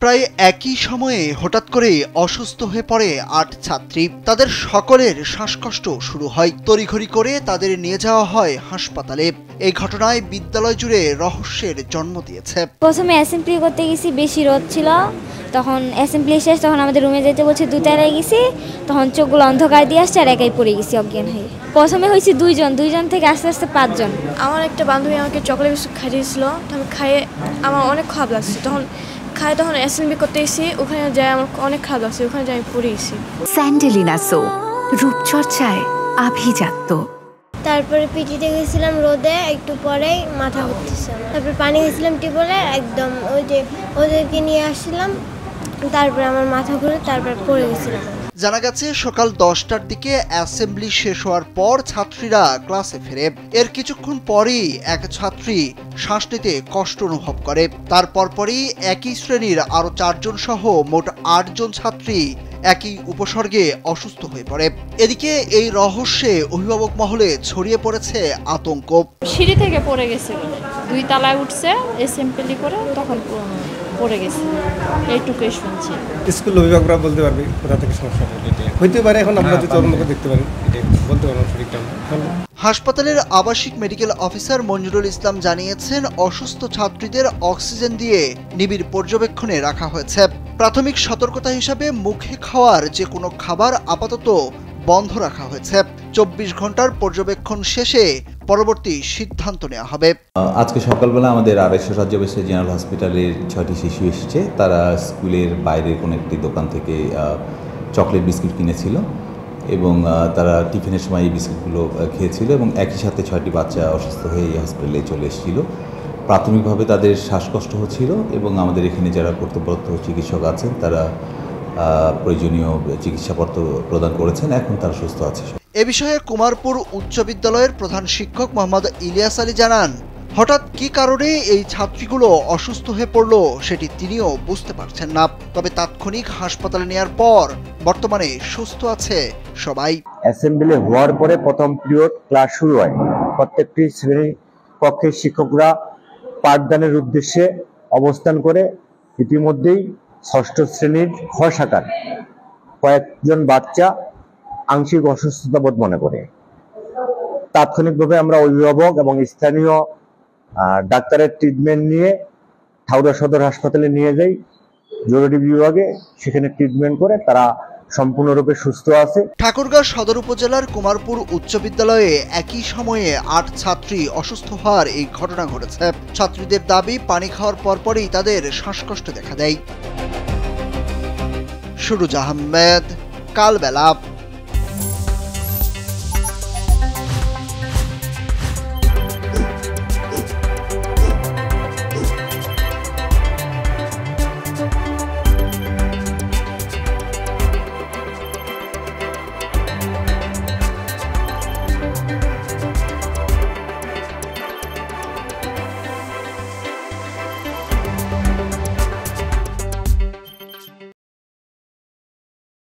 প্রায় একই সময়ে হঠাৎ করে অসুস্থ হয়ে পড়ে ৮ ছাত্রী। তাদের সকলের শ্বাসকষ্ট শুরু হয়। তড়িঘড়ি করে তাদের নিয়ে যাওয়া হয় হাসপাতালে। এই ঘটনায় বিদ্যালয় জুড়ে রহস্যের জন্ম দিয়েছে। প্রথমে অ্যাসেম্বলি করতে গেছি, বেশি রোদ ছিল, তখন অ্যাসেম্বলি শেষ, তখন আমাদের রুমে যেতে বলছে, দুতলায় গেছি, তখন চোখগুলো অন্ধকার দিয়ে আসছে আর একাই পড়ে গেছি অজ্ঞান হয়ে। প্রথমে হয়েছি দুইজন থেকে আস্তে আস্তে ৫ জন। আমার একটা বান্ধবী আমাকে চকলেট বিস্কুট খাইয়েছিল, তখন খাইয়ে আমার অনেক খারাপ লাগছে। তখন অ্যাসেম্বলি করতে গেছি, ওখানে যাই আমার অনেক খারাপ লাগছে, ওখানে যাই আমি পড়ে গেছি। স্যান্ডেলিনা সো, রূপচর্চায় আভিজাত্য। তারপরে পিটিতে গেছিলাম রোদে, একটু পরেই মাথা ঘুরতেছে। তারপর পানি গেছিলাম টিউবওয়েলে, একদম ওই যে ওদেরকে নিয়ে আসছিলাম, তারপরে আমার মাথা ঘুরে তারপর পড়ে গেছিলাম। জানা গেছে সকাল ১০টার দিকে অ্যাসেম্বলি শেষ হওয়ার পর ছাত্রীরা ক্লাসে ফেরে। এর কিছুক্ষণ পরেই এক ছাত্রী শ্বাস নিতে কষ্ট অনুভব করে। তার পরপরই একই শ্রেণীর আরো ৪ জন সহ মোট ৮ জন ছাত্রী একই উপসর্গে অসুস্থ হয়ে পড়ে। এদিকে এই রহস্যে অভিভাবক মহলে ছড়িয়ে পড়েছে আতঙ্ক। সিঁড়ি থেকে পড়ে গেছে, ২ তলায় উঠছে অ্যাসেম্বলি করে, তখন পড়ে গেছে, এইটুকুই শুনছি। স্কুল অভিভাবকরা বলতে পারবে কোথা থেকে সমস্যা হইতে পারে। এখন আমরা যদি তদন্তকে দেখতে পারি, এটা বলতে পারবো সঠিকটা। হাসপাতালের আবাসিক মেডিকেল অফিসার মঞ্জুরুল ইসলাম জানিয়েছেন, অসুস্থ ছাত্রীদের অক্সিজেন দিয়ে নিবিড় পর্যবেক্ষণে রাখা হয়েছে। প্রাথমিক সতর্কতা হিসাবে মুখে খাওয়ার যে কোনো খাবার আপাতত বন্ধ রাখা হয়েছে। ২৪ ঘন্টার পর্যবেক্ষণ শেষে পরবর্তী সিদ্ধান্ত নেওয়া হবে। আজকে সকালবেলা আমাদের ২৫০ শয্যাবিশিষ্ট জেনারেল হসপিটালের ৬টি শিশু এসেছে। তারা স্কুলের বাইরের কোনো একটি দোকান থেকে চকলেট বিস্কুট কিনেছিল এবং তারা টিফিনের সময় এই বিস্কুটগুলো খেয়েছিল এবং একই সাথে ৬টি বাচ্চা অসুস্থ হয়ে এই হসপিটালে চলে এসেছিল। প্রাথমিকভাবে তাদের শ্বাসকষ্ট হচ্ছিল এবং আমাদের এখানে যারা কর্তব্যরত চিকিৎসক আছেন তারা প্রয়োজনীয় চিকিৎসাপত্র প্রদান করেছেন। এখন তারা সুস্থ আছে। এ বিষয়ে কুমারপুর উচ্চ বিদ্যালয়ের প্রধান শিক্ষক মোহাম্মদ ইলিয়াস আলী জানান, হঠাৎ কি কারণে এই ছাত্রীগুলো অসুস্থ হয়ে পড়লো সেটি তিনিও বুঝতে পারছেন না। তবে তাৎক্ষণিক হাসপাতালে নেওয়ার পর বর্তমানে সুস্থ আছে সবাই। অ্যাসেম্বলি হওয়ার পরে প্রথম পিরিয়ড ক্লাস শুরু হয়। প্রত্যেকটি শ্রেণী কক্ষের শিক্ষকরা পাঠদানের উদ্দেশ্যে অবস্থান করে। ইতিমধ্যেই ৬ষ্ঠ শ্রেণীর খ শাখার কয়েকজন বাচ্চা আংশিক অসুস্থতা বোধ মনে করে। তাৎক্ষণিকভাবে আমরা অভিভাবক এবং স্থানীয় ডাক্তারের ট্রিটমেন্ট নিয়ে ঠাকুরা সদর হাসপাতালে নিয়ে যাই জরুরি বিভাগে। সেখানে ট্রিটমেন্ট করে তারা সম্পূর্ণরূপে সুস্থ আছে। ঠাকুরগাঁও সদর উপজেলার কুমারপুর উচ্চ বিদ্যালয়ে একই সময়ে ৮ ছাত্রী অসুস্থ হওয়ার এই ঘটনা ঘটেছে। ছাত্রীদের দাবি, পানি খাওয়ার পরপরই তাদের শ্বাসকষ্ট দেখা দেয়। সুরুজ আহমেদ, কালবেলা।